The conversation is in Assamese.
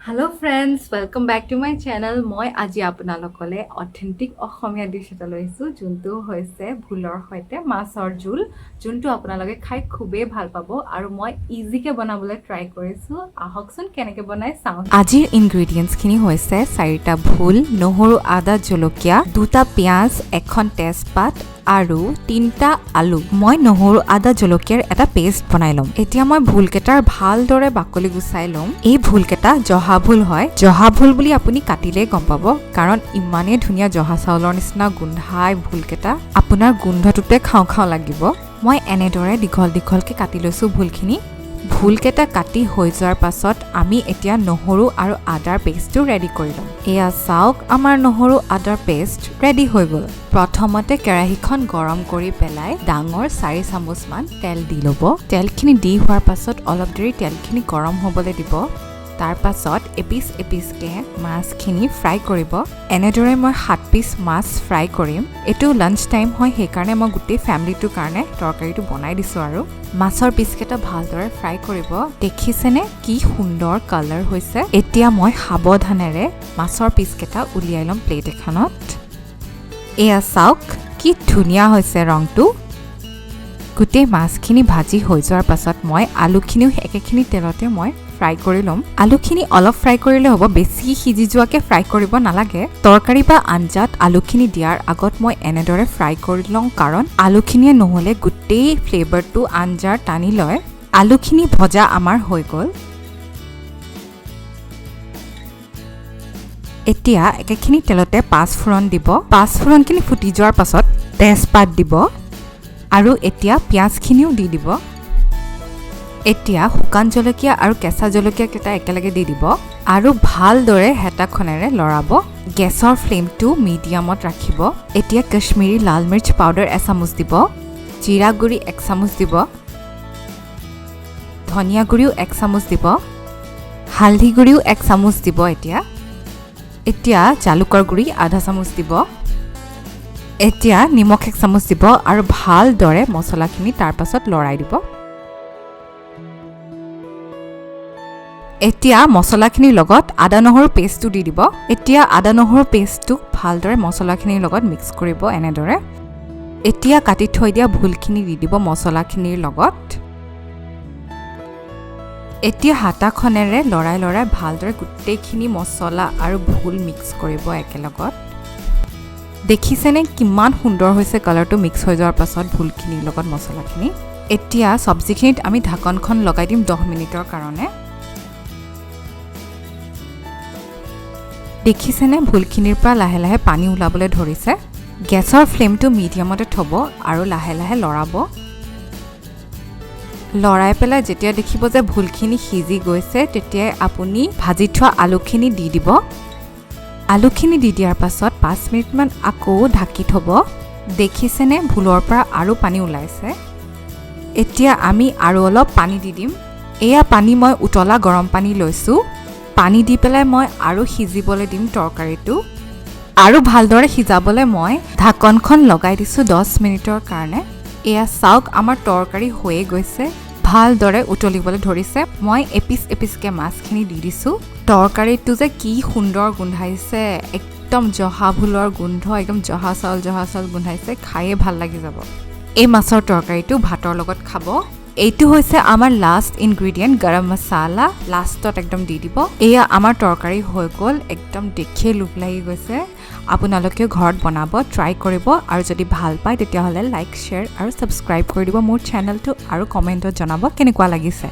Hello friends, welcome back to my channel. মই আজি আপোনালোকলে অথেন্টিক অসমীয়া ডিশ এটা লৈছো যোনটো হৈছে ভুলৰ সৈতে মাছৰ জোল যোনটো আপোনালোকে খাই খুবেই ভাল পাব আৰু মই ইজিকে বনাবলৈ ট্ৰাই কৰিছো আহকচোন কেনেকৈ বনাই চাওঁ আজিৰ ইনগ্ৰেডিয়েন্টছ খিনি হৈছে 4টা ভুল নহৰু আদা জলকীয়া 2টা পিয়াজ এখন তেজপাত আৰু 3টা আলু মই নহৰু আদা জলকীয়াৰ এটা পেষ্ট বনাই লম এতিয়া মই ভুলকেটাৰ ভালদৰে বাকলি গুছাই লম এই ভুলকেটা জহা ভুল হয় জহা ভুল বুলি আপুনি কাটিলে গম পাব কাৰণ ইমানে ধুনিয়া জহা চাউলৰ নিচিনা গোন্ধাই ভুলকেটা আপোনাৰ গোন্ধটোতে খাও খাও লাগিব মই এনেদৰে দীঘল দীঘলকে কাটি লৈছো ভুলখিনি ভুলকেটা কাটি হৈ যোৱাৰ পাছত আমি এতিয়া নহৰু আৰু আদাৰ পেষ্টটো ৰেডি কৰি লম এয়া চাওক আমাৰ নহৰু আদাৰ পেষ্ট ৰেডি হৈ গ'ল প্ৰথমতে কেৰাহীখন গৰম কৰি পেলাই ডাঙৰ 4 চামুচ মান তেল দি ল'ব তেলখিনি দি হোৱাৰ পাছত অলপ দেৰি তেলখিনি গৰম হ'বলৈ দিব তাৰ পাছত এপিস এপিসকে মাছখিনি ফ্ৰাই কৰিব এনেদৰে মই 7 পিস মাছ ফ্ৰাই কৰিম এটো লাঞ্চ টাইম হয় হেকাৰণে মই গোটেই ফ্যামিলিটোৰ কাৰণে তৰকাৰীটো বনাই দিছো আৰু মাছৰ পিসকেটা ভালদৰে ফ্ৰাই কৰিব দেখিছেনে কি সুন্দৰ কালাৰ হৈছে এতিয়া মই সাৱধানেৰে মাছৰ পিসকেটা উলিয়াই লম প্লেট এখনত এয়া চাওক কি ধুনিয়া হৈছে ৰংটো গোটেই মাছখিনি ভাজি হৈ যোৱাৰ পাছত মই আলুখিনিও একেখিনি তেলতে মই ফ্ৰাই কৰি লম আলুখিনি অলপ ফ্ৰাই কৰিলে হ'ব বেছি সিজি যোৱাকে ফ্ৰাই কৰিব নালাগে তৰকাৰী বা আঞ্জাত আলুখিনি দিয়াৰ আগত মই এনেদৰে ফ্ৰাই কৰি লওঁ কাৰণ আলুখিনিয়ে নহলে গোটেই ফ্লেভাৰটো আঞ্জাৰ টানি লয় আলুখিনি ভজা আমাৰ হৈ গ'ল এতিয়া একেখিনি তেলতে পাঁচফোৰণ দিব পাঁচফোৰণখিনি ফুটি যোৱাৰ পাছত তেজপাত দিব আৰু এতিয়া পিয়াজখিনিও দি দিব এতিয়া শুকান জলকীয়া আৰু কেঁচা জলকীয়া কেটা একেলগে দি দিব আৰু ভালদৰে হেতাখনেৰে লৰাব গেছৰ ফ্লেমটো মিডিয়ামত ৰাখিব এতিয়া কাশ্মীৰী লাল মিৰ্চ পাউডাৰ 1 চামুচ দিব জিৰা গুৰি 1 চামুচ দিব ধনিয়া গুৰিও 1 চামুচ দিব হালধি গুৰিও 1 চামুচ দিব এতিয়া জালুকৰ গুৰি আধা চামুচ দিব এতিয়া নিমখ 1 চামুচ দিব আৰু ভালদৰে মছলাখিনি তাৰ পাছত লৰাই দিব এতিয়া মছলাখিনিৰ লগত আদা নহৰু পেষ্টটো দি দিব এতিয়া আদা নহৰু পেষ্টটো ভালদৰে মছলাখিনিৰ লগত মিক্স কৰিব এনেদৰে এতিয়া কাটি থৈ দিয়া ভুলখিনি দি দিব মছলাখিনিৰ লগত এতিয়া হাতাখনেৰে লৰাই লৰাই ভালদৰে গোটেইখিনি মছলা আৰু ভুল মিক্স কৰিব একেলগত দেখিছেনে কিমান সুন্দৰ হৈছে কালাৰটো মিক্স হৈ যোৱাৰ পাছত ভুলখিনিৰ লগত মছলাখিনি এতিয়া সবজিখিনিত আমি ঢাকনখন লগাই দিম 10 মিনিটৰ কাৰণে দেখিছেনে ভুলখিনিৰ পৰা লাহে লাহে পানী ওলাবলৈ ধৰিছে গেছৰ ফ্লেমটো মিডিয়ামতে থব আৰু লাহে লাহে লৰাব লৰাই পেলাই যেতিয়া দেখিব যে ভুলখিনি সিজি গৈছে তেতিয়া আপুনি ভাজি থোৱা আলুখিনি দি দিব আলুখিনি দি দিয়াৰ পাছত 5 মিনিট মান আকৌ ঢাকি থব দেখিছেনে ভুলৰ পৰা আৰু পানী ওলাইছে এতিয়া আমি আৰু অলপ পানী দি দিম এয়া পানী মই উতলা গৰম পানী লৈছো পানী দি পেলাই মই আৰু সিজিবলৈ দিম তৰকাৰীটো আৰু ভালদৰে সিজাবলৈ মই ঢাকনখন লগাই দিছো 10 মিনিটৰ কাৰণে এয়া চাওক আমাৰ তৰকাৰী হৈয়ে গৈছে ভালদৰে উতলিবলৈ ধৰিছে মই এপিস এপিসকে মাছখিনি দি দিছো তৰকাৰীটো যে কি সুন্দৰ গোন্ধাইছে একদম জহা ভুলৰ গোন্ধ একদম জহা চাউল গোন্ধাইছে খায়ে ভাল লাগি যাব এই মাছৰ তৰকাৰীটো ভাতৰ লগত খাব এইটো হৈছে আমাৰ লাষ্ট ইনগ্ৰেডিয়েন্ট গৰম মছলা লাষ্টত একদম দি দিব এয়া আমাৰ তৰকাৰী হৈ গ'ল একদম দেখি লুক লাগি গৈছে আপোনালোকে ঘৰত বনাব ট্ৰাই কৰিব আৰু যদি ভাল পায় তেতিয়া হলে লাইক শেয়াৰ আৰু সাবস্ক্ৰাইব কৰি দিব মোৰ চেনেলটো আৰু কমেন্টত জনাব কেনেকুৱা লাগিছে